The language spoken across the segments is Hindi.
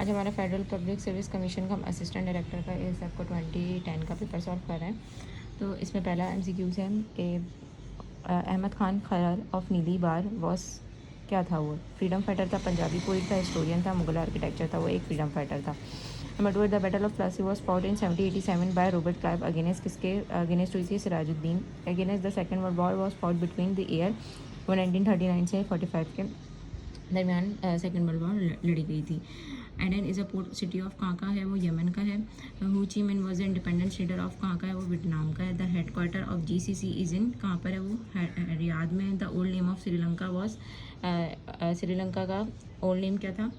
आज हमारा फेडरल पब्लिक सर्विस कमीशन का असिस्टेंट डायरेक्टर का इस आपको 2010 का पेपर सॉल्व कर रहे हैं। तो इसमें पहला MCQs है कि अहमद खान खयाल ऑफ नीली बार वॉस क्या था वो? फ्रीडम फाइटर था, पंजाबी पोइट था, हिस्टोरियन था, मुगल आर्किटेक्चर था, वो एक फ्रीडम फाइटर था। Number 2, the battle of Plassey was fought in 1787 by Robert Clive against किसके अगेंस्ट हुई थी? Sirajuddin against the second world war was fought between the year वो 1939 से 45 के दरमियान सेकेंड वर्ल्ड वॉर लड़ी गई थी। Aden is a port city of कहाँ का है? वो यमन का है। हू ची मिन वॉज इंडिपेंडेंट लीडर ऑफ कहाँ का है? वो वियतनाम का है। The head quarter of GCC is in कहाँ पर है? वो रियाद में। The old name of Sri Lanka was Sri Lanka का ओल्ड नेम क्या था?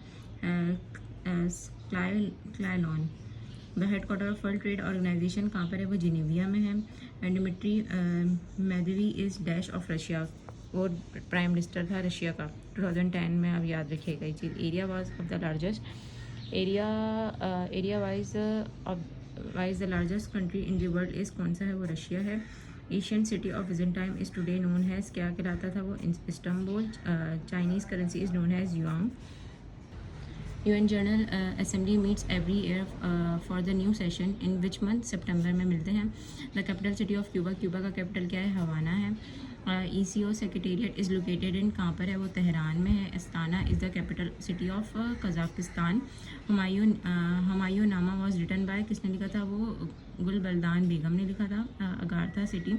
Ceylon. The head quarter of World Trade Organization कहाँ पर है? वो जिनेविया में है। Dmitry Medvedev is dash of Russia, वो प्राइम मिनिस्टर था रशिया का 2010 में। अब याद रखिएगा ये चीज़। Area wise of the largest area wise the largest country in the world is कौन सा है? वो रशिया है। Asian city of Byzantine is today known as क्या कहलाता था? वो Istanbul. Chinese currency is known as yuan. UN General Assembly meets every year for the new session in which month? सितंबर में मिलते हैं। The capital city of Cuba, Cuba का कैपिटल क्या है? हवाना है। ECO secretariat is located in कहाँ पर है? वो तेहरान में है। Astana is the capital city of Kazakhstan. Humayun नामा वॉज रिटन बाय किसने लिखा था? वो गुलबल्दान बेगम ने लिखा था। Agartha city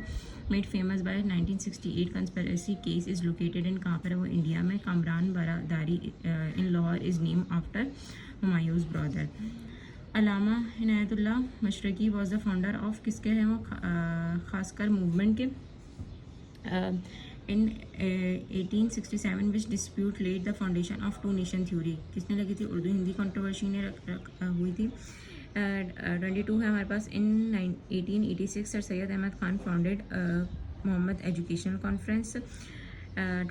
made famous by 1968 conspiracy case is located in कहाँ पर है? वो इंडिया में। Kamran Baradari in Lahore is name after Humayun's brother. Allama Inayatullah Mashriqi was the founder of किसके हैं? वो खासकर मूवमेंट के। In 1867 which dispute led the foundation of two nation theory किसने लगी थी? उर्दू हिंदी कंट्रोवर्सी ने हुई थी। 22 है हमारे पास। In 1886 sir Syed Ahmad Khan founded Mohammad educational conference.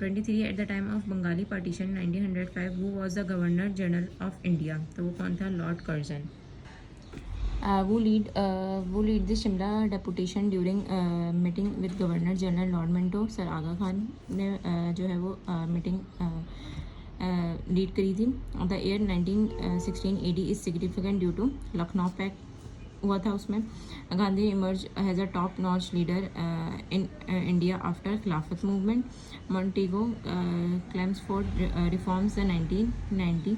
23 at the time of Bengali partition 1905 who was the governor general of India? तो वो कौन था? Lord Curzon. वो lead the Shimla deputation during meeting with governor general lord Minto. Sir Aga Khan ने जो है वो मीटिंग लीड करी थी। The year 1916 AD is significant due to Lucknow pact हुआ था उसमें। Gandhi emerge as a top notch leader in India after Khilafat movement. Montagu claims for reforms 1990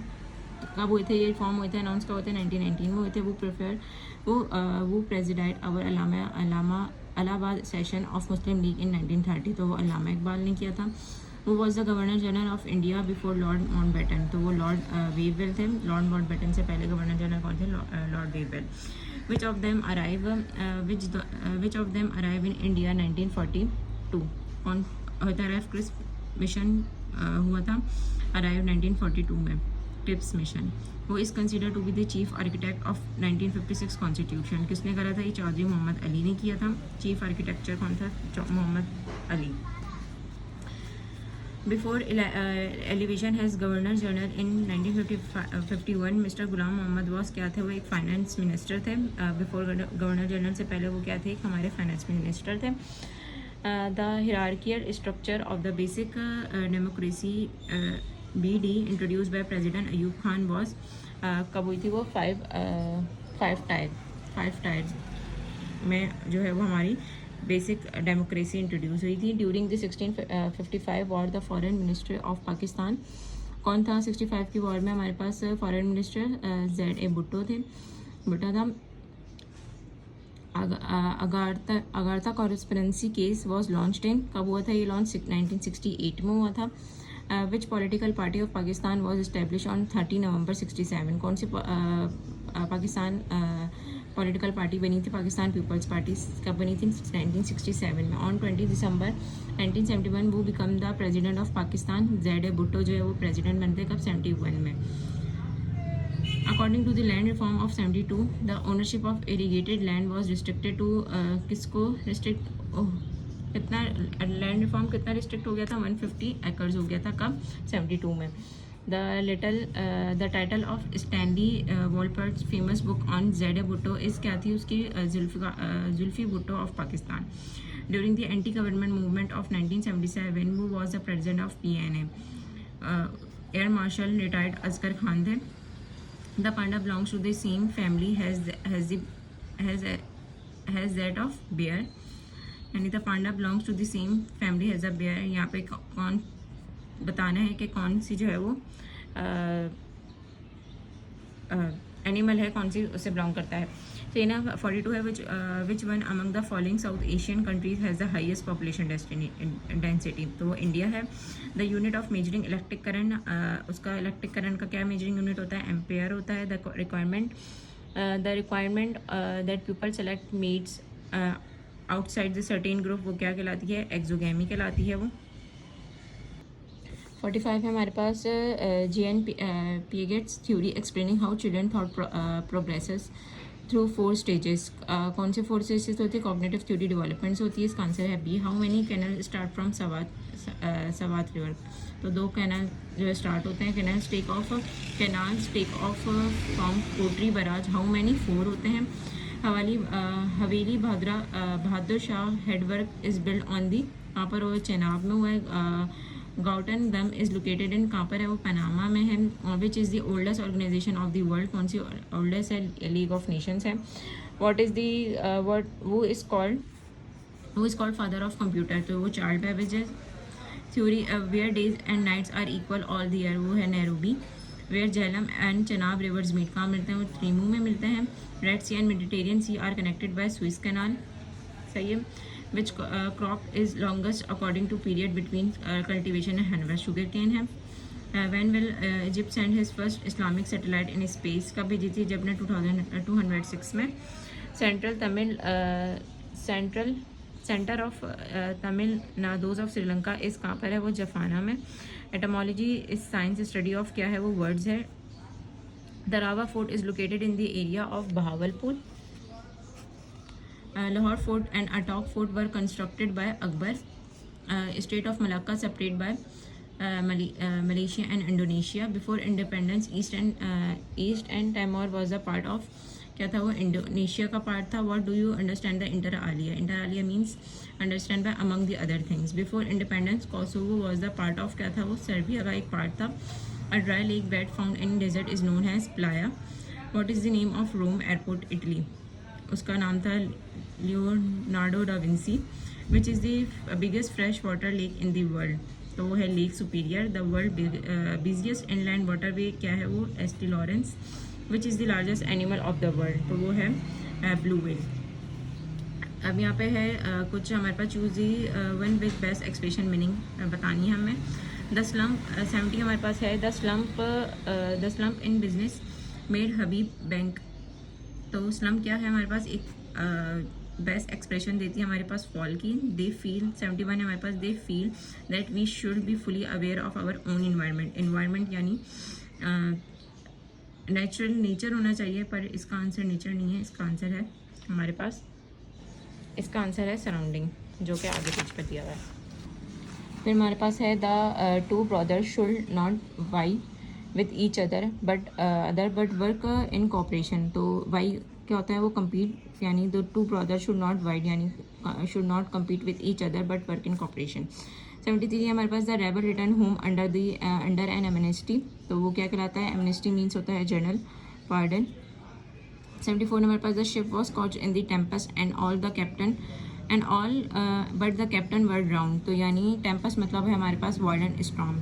कब हुए थे? ये रिफॉर्म हुए थे अनाउंस कब हुए थे? 1919 में हुए थे। वो president over Allahabad session of Muslim league in 1930, तो वो अल्लामा इकबाल ने किया था। वो was the governor general of India before lord Mountbatten, तो वो लॉर्ड वेववेल थे। लॉर्ड माउंटबेटन से पहले गवर्नर जनरल कौन थे? Lord Wavell. Which of them arrive in India 1942? कौन होता है? क्रिप्स मिशन हुआ था, अराइव 1942 में क्रिप्स मिशन। वो is consider to be the chief architect of 1956 constitution. किसने करा था? ये चौधरी मोहम्मद अली ने किया था। चीफ आर्किटेक्चर कौन था? Mohammad Ali. Before elevation as governor general in 1951 mister Ghulam Mohammad was क्या थे? वो एक फाइनेंस मिनिस्टर थे। बिफोर गवर्नर जनरल से पहले वो क्या थे? एक हमारे फाइनेंस मिनिस्टर थे। The hierarchical structure of the basic democracy BD introduce by president Ayub Khan was कब हुई थी? वो फाइव टायर में जो है वो हमारी बेसिक डेमोक्रेसी इंट्रोड्यूस हुई थी। During the 1655 war the foreign minister of Pakistan कौन था? 65 की वॉर में हमारे पास फॉरेन मिनिस्टर ZA भुट्टो था। अगारता कॉरेस्पोंडेंसी केस वॉज लॉन्च्ड इन कब हुआ था? ये लॉन्च 1968 में हुआ था। विच political party of Pakistan was establish on 30 नवंबर 67? कौन सी पाकिस्तान पॉलिटिकल पार्टी बनी थी? पाकिस्तान पीपल्स पार्टी कब बनी थी? 1967 में। ऑन 20 दिसंबर 1971 वो become the president of Pakistan. ZA Bhutto जो है वो प्रेसिडेंट बनते कब? 71 में। According to the land reform of 72 the ownership of irrigated land was restricted to किसको रिस्ट्रिक्ट? कितना लैंड रिफॉर्म कितना रिस्ट्रिक्ट हो गया था? 150 एकर्स हो गया था कब? 72 में। The title of Stanley Wolpert's famous book on ZA Bhutto is क्या थी उसकी? Zulfi Bhutto of Pakistan. During the anti government movement of 1977 वो was the president of PNA। Air marshal retired Asghar Khan थे। The panda belongs to the same family has that of bear. यानी the panda belongs to the same family has a bear. यहाँ पे कौन बताना है कि कौन सी जो है वो एनिमल है, कौन सी उससे बिलोंग करता है. तो ये ना 42 है. Which one among the following south Asian countries has the highest population density. तो वो इंडिया है. The unit of measuring electric current, उसका इलेक्ट्रिक करंट का क्या मेजरिंग यूनिट होता है? एम्पेयर होता है. The requirement that people select meets outside the certain group, वो क्या कहलाती है? एक्सोगेमी कहलाती है वो. 45 है हमारे पास. J.N. Piaget's theory explaining how children thought progresses through 4 stages. कौन से 4 स्टेजेस होती है? कॉग्निटिव थ्योरी डेवलपमेंट्स होती है. इसका आंसर है B. How many canal start from Swat river. तो 2 कैनल जो है स्टार्ट होते हैं. Canals take off from Kotri barrage. How many? 4 होते हैं. Haveli Bahadur Shah headwork is build on the. कहाँ पर वो? चेनाब में हुआ है. गाउटन दम इज़ लोकेटेड इन, कहाँ पर है वो? पनामा में है. Which is the oldest organisation of the world. कौन सी ओल्डेस्ट है? लीग ऑफ नेशंस है. व्हाट इज़ दी वो is called father of computer. तो वो चार्ल्स बेबेज है. Theory where days and nights are equal all the year. वो है Nairobi. Where Jhelum and Chenab rivers meet. कहाँ मिलते हैं? वो त्रिमू में मिलते हैं. Red Sea and Mediterranean Sea are connected by Swiss canal. सही है. Which crop is longest according to period between cultivation and harvest? Sugar cane है. When will Egypt send his first Islamic satellite in space? कब भेजी थी? जब ने 2206 में. सेंटर ऑफ तमिल नाडोज ऑफ श्रीलंका इस कहाँ पर है? वो जफाना में. एटमोलॉजी इस साइंस स्टडी ऑफ क्या है? वो वर्ड्स है. Derawar fort is located in the area of Bahawalpur. Lahore Fort and Attock Fort were constructed by Akbar. State of Malacca separated by Malaysia and Indonesia. Before independence, East and Timor was a part of. क्या था वो? इंडोनेशिया का पार्ट था. What do you understand the inter alia? Inter alia means understand by among the other things. Before independence, Kosovo was the part of. क्या था वो? सर्बिया का एक पार्ट था. A dry lake bed found in desert is known as Playa. What is the name of Rome Airport, Italy? उसका नाम था Leonardo da Vinci. Which is the biggest fresh water lake in the world. तो वो है lake Superior. The world busiest inland waterway क्या है? वो St Lawrence. Which is the largest animal of the world. तो वो है ब्लू व्हेल. अब यहाँ पे है कुछ हमारे पास choose the one with best expression meaning बतानी है हमें. द स्लम्प 70 हमारे पास है. The slump in business made Habib bank. तो स्लम क्या है हमारे पास? एक बेस्ट एक्सप्रेशन देती है हमारे पास फॉल की. दे फील 71 है हमारे पास. They feel that we should be fully aware of our own environment. Environment यानी नेचुरल नेचर होना चाहिए, पर इसका आंसर नेचर नहीं है. इसका आंसर है हमारे पास, इसका आंसर है सराउंडिंग, जो कि आगे पेज पर दिया हुआ है. फिर हमारे पास है the 2 brothers should not vie with each other but work in cooperation. तो वाई क्या होता है? वो compete, यानी the 2 brothers should not wide यानी should not compete with each other but work in cooperation. 73 है हमारे पास. The rebel return home under an amnesty. तो वो क्या कहलाता है? एमनेस्टी मीन्स होता है जनरल पार्डन. 74 हमारे पास. The ship was caught in the tempest and all but the captain were drowned. तो यानी टेम्पस्ट मतलब है हमारे पास violent storm.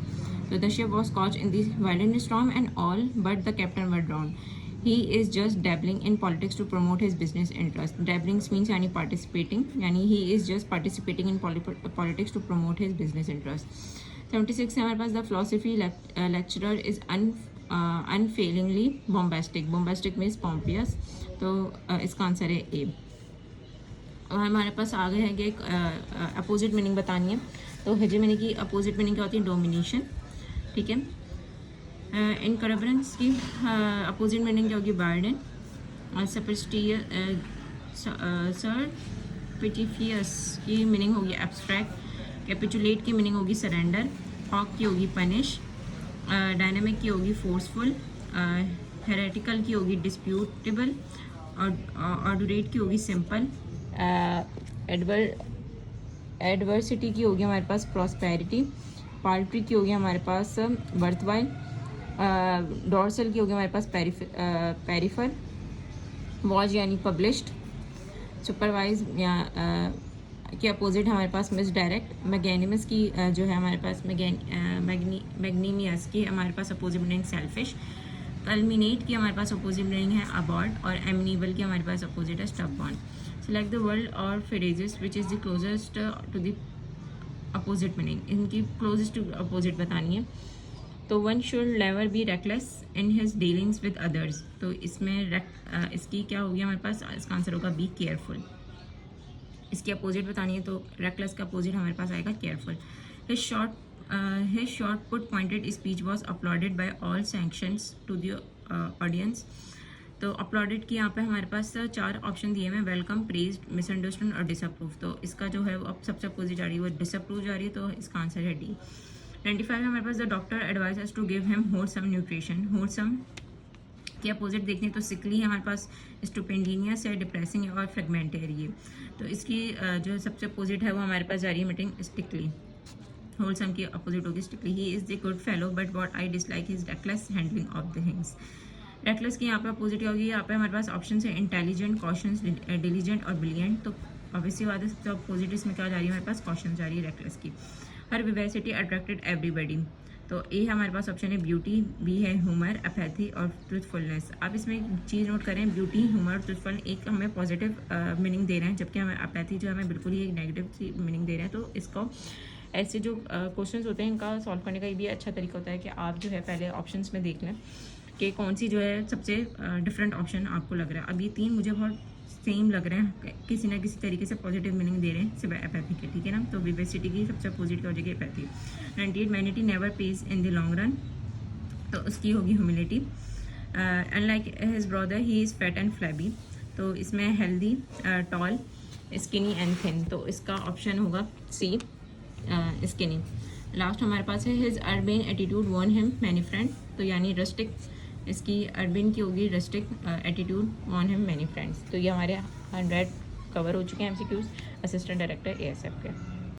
So the ship was caught in the violent storm and all but the captain were drowned. He is just dabbling in politics to promote his business interest. Dabbling means yani participating, yani he is just participating in politics to promote his business interest. 76 हमारे पास. The philosophy lecturer is unfailingly bombastic. Bombastic means pompous. तो इसका आंसर है A. और हमारे पास आगे है कि अपोजिट मीनिंग बतानी है. तो हेजेमनी की अपोजिट मीनिंग क्या होती है? डोमिनेशन. ठीक है. इनकरेबरेंस की अपोजिट मीनिंग क्या होगी? बर्डन. और सर्टिफियस की मीनिंग होगी एब्स्ट्रैक्ट. कैपिचुलेट की मीनिंग होगी सरेंडर. हॉक की होगी पनिश. डायनामिक की होगी फोर्सफुल. हेरेटिकल की होगी डिस्प्यूटेबल. और ऑर्डुरेट की होगी सिंपल. एडवर्सिटी की होगी हमारे पास प्रॉस्पेरिटी. पाल्ट्री की होगी हमारे पास वर्थवाइल. डॉर्सल की होगी हमारे पास पेरिफर, वॉज यानी पब्लिश्ड, सुपरवाइज या के अपोजिट हमारे पास मिस डायरेक्ट, मैग्नेनिमस की जो है हमारे पास मैग्नीमियस की हमारे पास अपोजिट मीनिंग सेल्फिश, कल्मिनेट की हमारे पास अपोजिट मीनिंग है अबॉर्ड, और एमिनेबल की हमारे पास अपोजिट है स्टबबॉर्न। सेलेक्ट द वर्ड और phrases which is the closest to the opposite meaning, इनकी क्लोजेस्ट टू अपोजिट बतानी है। तो one should never be reckless in his dealings with others, तो इसमें इसकी क्या होगी हमारे पास, इसका आंसर होगा बी केयरफुल। इसकी अपोजिट बतानी है तो रेकलेस का अपोजिट हमारे पास आएगा careful. His short put pointed speech was uploaded by all sanctions to the audience. तो अपलोडेड की यहाँ पे हमारे पास 4 ऑप्शन दिए हुए हैं, वेलकम, प्रेज्ड, मिसअंडरस्टूड और डिसअप्रूव। तो इसका जो है वो अब सबसे अपोजिट जा रही है, वो डिसअप्रूव जा रही है, तो इसका आंसर है डी। 25 है हमारे पास, the doctor advise to give him wholesome nutrition. Wholesome के अपोजिट देखें तो सिकली है हमारे पास, स्टुपेंडिनियस है, डिप्रेसिंग है और फ्रेगमेंटरी है। तो इसकी जो सबसे अपोजिट है वो हमारे पास जा रही है मीटिंग स्टिकली। होलसम की अपोजिट होगी sickly. He is the good fellow but what I dislike his reckless handling of the things. Reckless की यहाँ पे अपोजिट होगी, यहाँ पे हमारे पास ऑप्शन है इंटेलिजेंट, कॉशंस, डिलीजेंट और ब्रिलियंट। तो ऑब्वियसली बात है सबसे अपोजिट इसमें क्या जा रही है हमारे पास, कॉशन जा रही है रेकलेस की। हर विवेसिटी अट्रैक्टेड एवरीबडी, तो ए हमारे पास ऑप्शन है ब्यूटी, बी है ह्यूमर, अपैथी और ट्रूथफुलनेस। आप इसमें एक चीज़ नोट करें, ब्यूटी, ह्यूमर, ट्रूथफुल एक हमें पॉजिटिव मीनिंग दे रहे हैं, जबकि हमें अपैथी जो हमें बिल्कुल ही एक नेगेटिव सी मीनिंग दे रहे हैं। तो इसको ऐसे जो क्वेश्चंस होते हैं इनका सॉल्व करने का ये भी अच्छा तरीका होता है कि आप जो है पहले ऑप्शंस में देख लें कि कौन सी जो है सबसे डिफरेंट ऑप्शन आपको लग रहा है। अब ये 3 मुझे बहुत सेम लग रहे हैं, किसी ना किसी तरीके से पॉजिटिव मीनिंग दे रहे हैं सिवाय एपैथी के, ठीक है ना। तो विवेसिटी की सबसे अपोजिट हो जाएगी apathy. 98 vanity never pays in the long run, तो उसकी होगी humility. Unlike his brother he is fat and flabby, तो इसमें healthy, tall, skinny and thin, तो इसका ऑप्शन होगा सी, स्किनी। लास्ट हमारे पास है his urban attitude won him many friend, तो यानी रस्टिक, इसकी अर्बन की होगी rustic attitude won him many friends. तो ये हमारे 100 कवर हो चुके हैं MCQs असिस्टेंट डायरेक्टर ASF के।